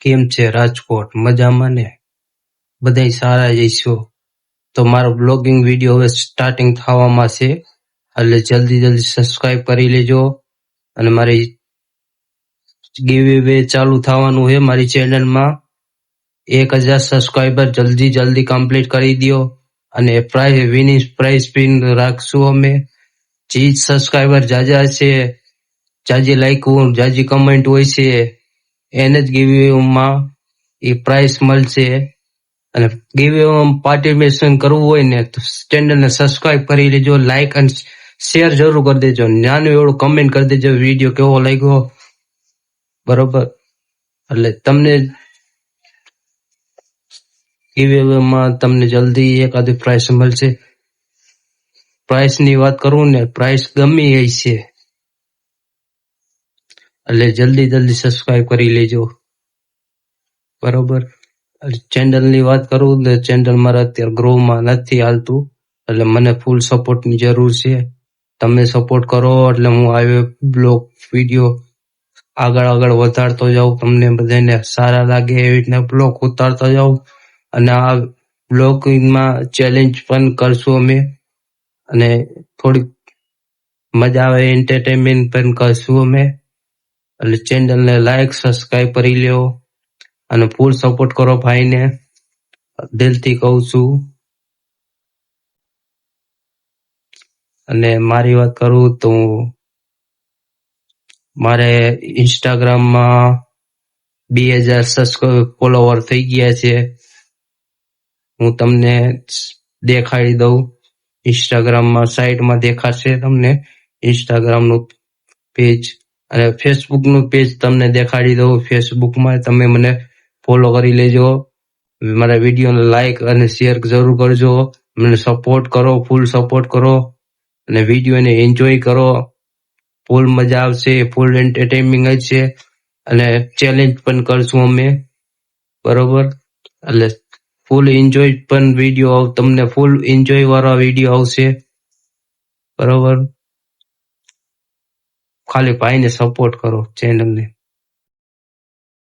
કેમ છે રાજકોટ? મજામાં ને? બધાય સારા જઈશું. તો મારો બ્લોગિંગ વિડીયો હવે સ્ટાર્ટિંગ થવામાં છે, એટલે જલ્દી સબસ્ક્રાઇબ કરી લેજો. અને મારી ગીવ ચાલુ થવાનું છે મારી ચેનલમાં. 1000 સબસ્ક્રાઇબર જલ્દી કમ્પ્લીટ કરી દો. અને વિનિંગ પ્રાઇઝ પિન રાખશું અમે. જે સબસ્ક્રાઇબર જાજા છે, જાજી લાઈક જાજી કમેન્ટ હોય છે, એને જ ગીવમાં એ પ્રાઇઝ મળશે. અને ગીવમાં પાર્ટિસિપેશન કરવું હોય ને તો ચેનલને સબસ્ક્રાઇબ કરી લેજો, લાઈક અને શેર જરૂર કરી દેજો, નાનું એવડું કમેન્ટ કરી દેજો વિડીયો કેવો લાગ્યો, બરોબર. એટલે તમને ગીવમાં તમને જલ્દી એકાદી પ્રાઇઝ મળશે. પ્રાઇઝ ની વાત કરું ને, પ્રાઇઝ ગમે એ છે, એટલે જલ્દી સબસ્ક્રાઇબ કરી લેજો, બરોબર. ચેનલ ની વાત કરું ને, ચેનલ મારા અત્યારે ગ્રોમાં નથી હાલતું, એટલે મને ફૂલ સપોર્ટ ની જરૂર છે. તમે સપોર્ટ કરો એટલે હું આવ્યો બ્લોગ વિડીયો આગળ વધારતો જાઉં, તમને બધાને સારા લાગે એવી રીતના બ્લોગ ઉતારતો જાઉં. અને આ બ્લોગિંગમાં ચેલેન્જ પણ કરશું અમે, અને થોડીક મજા આવે એન્ટરટેનમેન્ટ પણ કરશું અમે. એટલે ચેનલને લાઈક સબસ્ક્રાઇબ કરી લ્યો અને ફૂલ સપોર્ટ કરો ભાઈને, દિલથી કહું છું. અને મારી વાત કરું તો મારે ઇન્સ્ટાગ્રામમાં 2000 ફોલોવર થઈ ગયા છે. હું તમને દેખાડી દઉં, ઇન્સ્ટાગ્રામમાં સાઈડમાં દેખાશે તમને ઇન્સ્ટાગ્રામનું પેજ, અને ફેસબુકનું પેજ તમને દેખાડી દઉં. ફેસબુકમાં તમે મને ફોલો કરી લેજો, મારા વિડીયોને લાઈક અને શેર જરૂર કરજો, મને સપોર્ટ કરો, ફૂલ સપોર્ટ કરો, અને વિડીયોને એન્જોય કરો. ફૂલ મજા આવશે, ફૂલ એન્ટરટેનમેન્ટ છે, અને ચેલેન્જ પણ કરશું અમે, બરોબર. એટલે ફૂલ એન્જોય પણ વિડીયો તમને ફૂલ એન્જોય વાળા વિડીયો આવશે, બરોબર. ખાલી ભાઈને સપોર્ટ કરો ચેનલને.